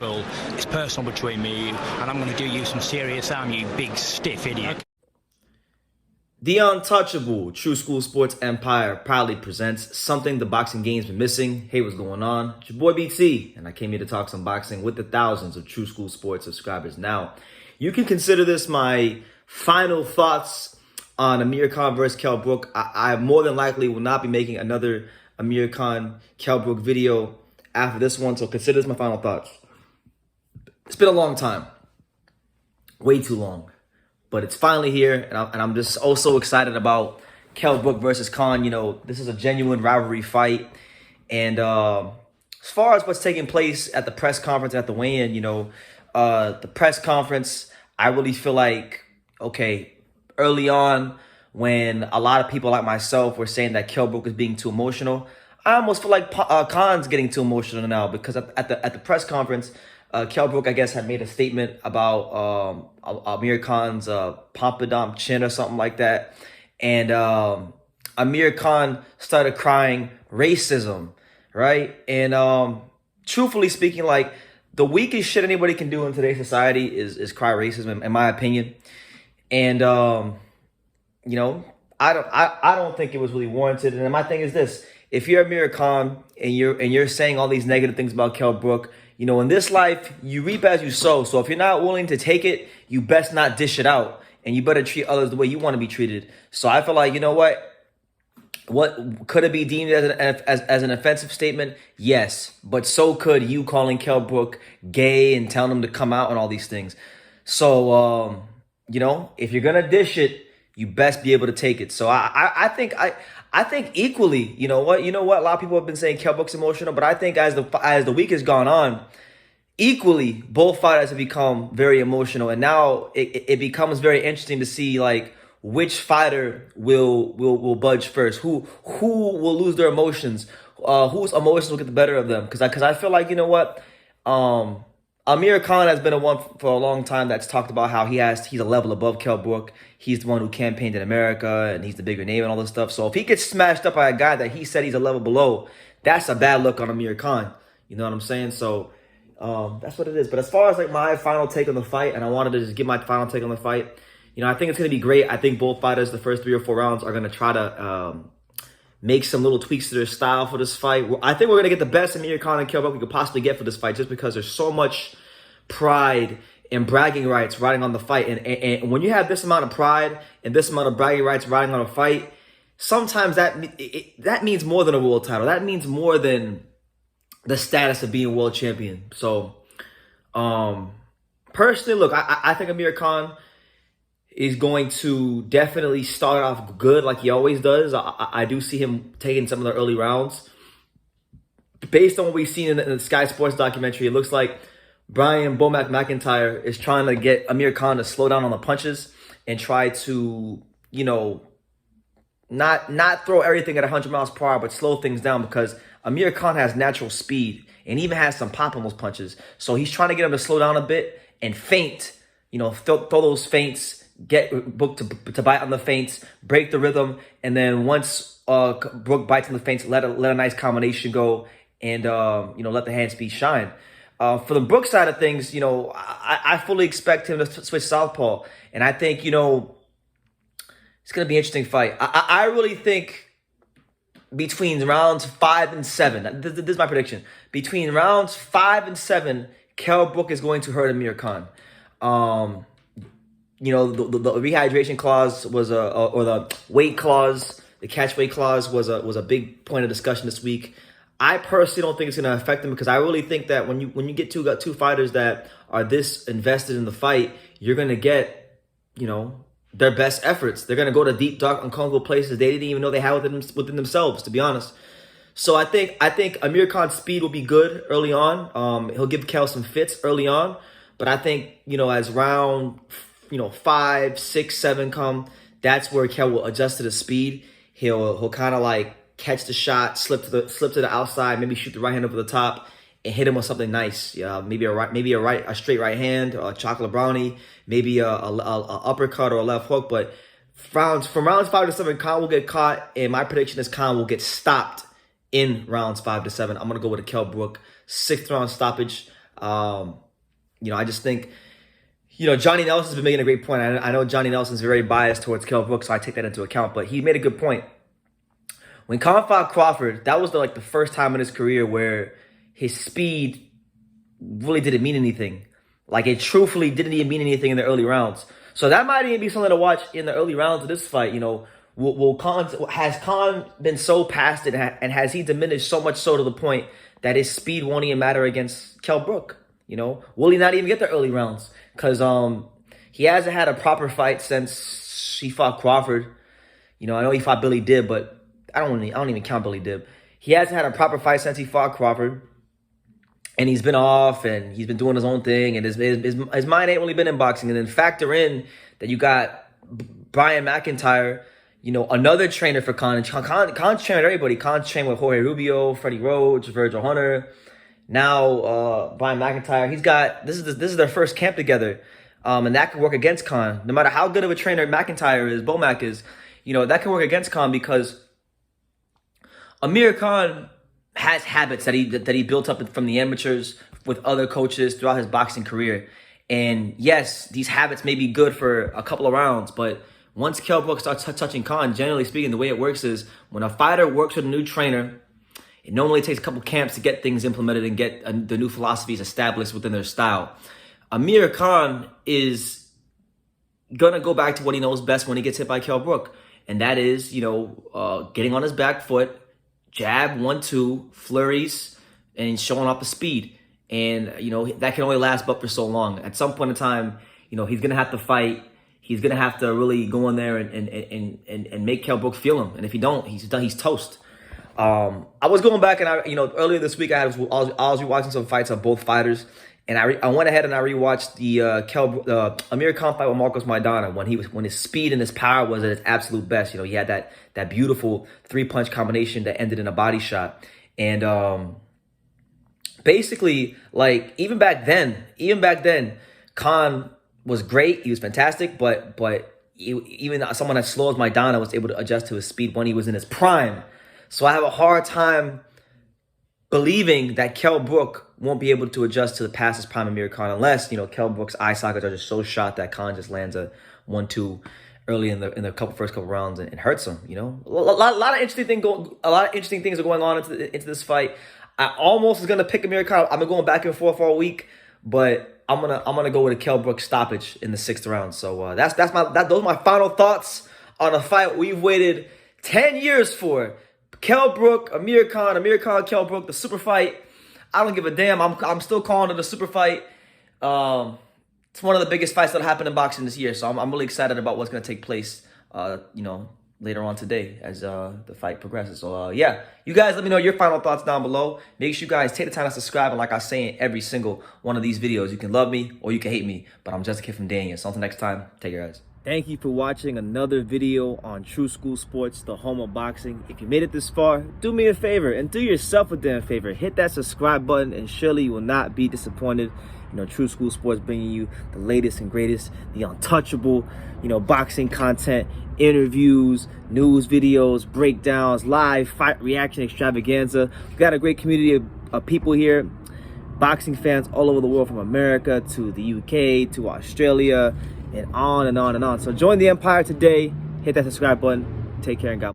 Well, it's personal between me and you, and I'm going to do you some serious harm, you big stiff idiot. The Untouchable True School Sports Empire proudly presents something the boxing game's been missing. Hey, what's going on? It's your boy BT, and I came here to talk some boxing with the thousands of True School Sports subscribers. Now, you can consider this my final thoughts on Amir Khan versus Kell Brook. I more than likely will not be making another Amir Khan Kell Brook video after this one, so consider this my final thoughts. It's been a long time, way too long. But it's finally here, and I'm just also excited about Kell Brook versus Kahn. You know, this is a genuine rivalry fight. And as far as what's taking place at the press conference, at the weigh-in, the press conference, I really feel like, okay, early on, when a lot of people like myself were saying that Kell Brook is being too emotional, I almost feel like Khan's getting too emotional now, because at the press conference, Kell Brook, I guess, had made a statement about Amir Khan's pompadom chin or something like that. And Amir Khan started crying racism, right? And truthfully speaking, like, the weakest shit anybody can do in today's society is cry racism, in my opinion. And I don't think it was really warranted. And my thing is this: if you're Amir Khan and you're saying all these negative things about Kell Brook, you know, in this life, you reap as you sow. So if you're not willing to take it, you best not dish it out. And you better treat others the way you want to be treated. So I feel like, you know what? What could it be deemed as an offensive statement? Yes. But so could you calling Kell Brook gay and telling him to come out and all these things. So, if you're going to dish it, you best be able to take it. So I think equally, you know what? A lot of people have been saying Kell Brook's emotional, but I think as the week has gone on, equally both fighters have become very emotional, and now it becomes very interesting to see, like, which fighter will budge first, who will lose their emotions, whose emotions will get the better of them. Because I feel like, Amir Khan has been a one for a long time that's talked about how he's a level above Kell Brook. He's the one who campaigned in America, and he's the bigger name and all this stuff. So if he gets smashed up by a guy that he said he's a level below, that's a bad look on Amir Khan. You know what I'm saying? So that's what it is. But as far as, like, my final take on the fight, and I wanted to just give my final take on the fight, I think it's going to be great. I think both fighters, the first 3 or 4 rounds, are going to try to make some little tweaks to their style for this fight. I think we're going to get the best Amir Khan and Kell Brook we could possibly get for this fight, just because there's so much pride and bragging rights riding on the fight. And when you have this amount of pride and this amount of bragging rights riding on a fight, sometimes that means more than a world title. That means more than the status of being world champion. So, personally, look, I think Amir Khan is going to definitely start off good, like he always does. I do see him taking some of the early rounds. Based on what we've seen in the Sky Sports documentary, it looks like Brian Bomac McIntyre is trying to get Amir Khan to slow down on the punches and try to, not throw everything at 100 miles per hour, but slow things down, because Amir Khan has natural speed and even has some pop on those punches. So he's trying to get him to slow down a bit and feint, throw those feints, get Brook to bite on the feints, break the rhythm, and then once Brook bites on the feints, let a nice combination go, and let the hand speed shine. For the Brook side of things, I fully expect him to switch southpaw, and I think it's going to be an interesting fight. I really think between rounds 5 and 7, this is my prediction. Between rounds 5 and 7, Kell Brook is going to hurt Amir Khan. The rehydration clause was or the weight clause, the catch weight clause was a big point of discussion this week. I personally don't think it's going to affect him, because I really think that when you get two fighters that are this invested in the fight, you're going to get, their best efforts. They're going to go to deep, dark, uncomfortable places they didn't even know they had within themselves, to be honest. So I think Amir Khan's speed will be good early on. He'll give Kell some fits early on, but I think, as round 5, 6, 7 come, that's where Kell will adjust to the speed. He'll kind of like catch the shot, slip to the outside, maybe shoot the right hand over the top, and hit him with something nice. Maybe a straight right hand, or a chocolate brownie, maybe a uppercut or a left hook. But from rounds 5 to 7, Kahn will get caught, and my prediction is Kahn will get stopped in rounds 5 to 7. I'm gonna go with a Kell Brook 6th round stoppage. I just think, Johnny Nelson's been making a great point. I know Johnny Nelson's very biased towards Kell Brook, so I take that into account. But he made a good point. When Kahn fought Crawford, that was the first time in his career where his speed really didn't mean anything. It truthfully didn't even mean anything in the early rounds. So that might even be something to watch in the early rounds of this fight. Has Kahn been so past it, and has he diminished so much so to the point that his speed won't even matter against Kell Brook? Will he not even get the early rounds? Because he hasn't had a proper fight since he fought Crawford. I know he fought Billy Dib, but I don't even count Billy Dib. He hasn't had a proper fight since he fought Crawford. And he's been off, and he's been doing his own thing, and his mind ain't really been in boxing. And then factor in that you got Brian McIntyre, another trainer for Kahn. Kahn's trained everybody. Kahn's trained with Jorge Rubio, Freddie Roach, Virgil Hunter. Now Brian McIntyre. This is their first camp together, and that could work against Kahn. No matter how good of a trainer McIntyre is, Bomac is, that can work against Kahn because Amir Kahn has habits that he built up from the amateurs with other coaches throughout his boxing career. And yes, these habits may be good for a couple of rounds, but once Kell Brook starts touching Kahn, generally speaking, the way it works is when a fighter works with a new trainer, it normally takes a couple camps to get things implemented and get the new philosophies established within their style. Amir Kahn is going to go back to what he knows best when he gets hit by Kell Brook, and that is, getting on his back foot, jab, 1-2, flurries, and showing off the speed. And, that can only last but for so long. At some point in time, he's going to have to fight. He's going to have to really go in there and make Kell Brook feel him. And if he don't, he's done. He's toast. I was going back and earlier this week I was rewatching some fights of both fighters. And I went ahead and I rewatched the Amir Kahn fight with Marcos Maidana when his speed and his power was at its absolute best. He had that beautiful 3-punch combination that ended in a body shot. And basically, even back then, Kahn was great. He was fantastic, but even someone as slow as Maidana was able to adjust to his speed when he was in his prime. So I have a hard time believing that Kell Brook won't be able to adjust to the past his prime Amir Kahn unless, Kell Brook's eye sockets are just so shot that Kahn just lands a 1-2 early in the first couple rounds and hurts him. A lot of interesting things are going on into this fight. I almost was gonna pick Amir Kahn. I've been going back and forth all week, but I'm gonna go with a Kell Brook stoppage in the 6th round. So those are my final thoughts on a fight we've waited 10 years for. Kell Brook, Amir Kahn, Kell Brook, the super fight. I don't give a damn. I'm still calling it a super fight. It's one of the biggest fights that happened in boxing this year, so I'm really excited about what's going to take place, later on today as the fight progresses. So, yeah, you guys let me know your final thoughts down below. Make sure you guys take the time to subscribe, and like I say in every single one of these videos, you can love me or you can hate me, but I'm just a kid from Daniel. So until next time, take care, guys. Thank you for watching another video on True School Sports, the home of boxing. If you made it this far, do me a favor and do yourself a damn favor. Hit that subscribe button and surely you will not be disappointed. True School Sports bringing you the latest and greatest, the untouchable, boxing content, interviews, news videos, breakdowns, live fight reaction extravaganza. We've got a great community of people here, boxing fans all over the world, from America to the UK to Australia, and on and on and on. So join the empire today. Hit that subscribe button. Take care and God bless.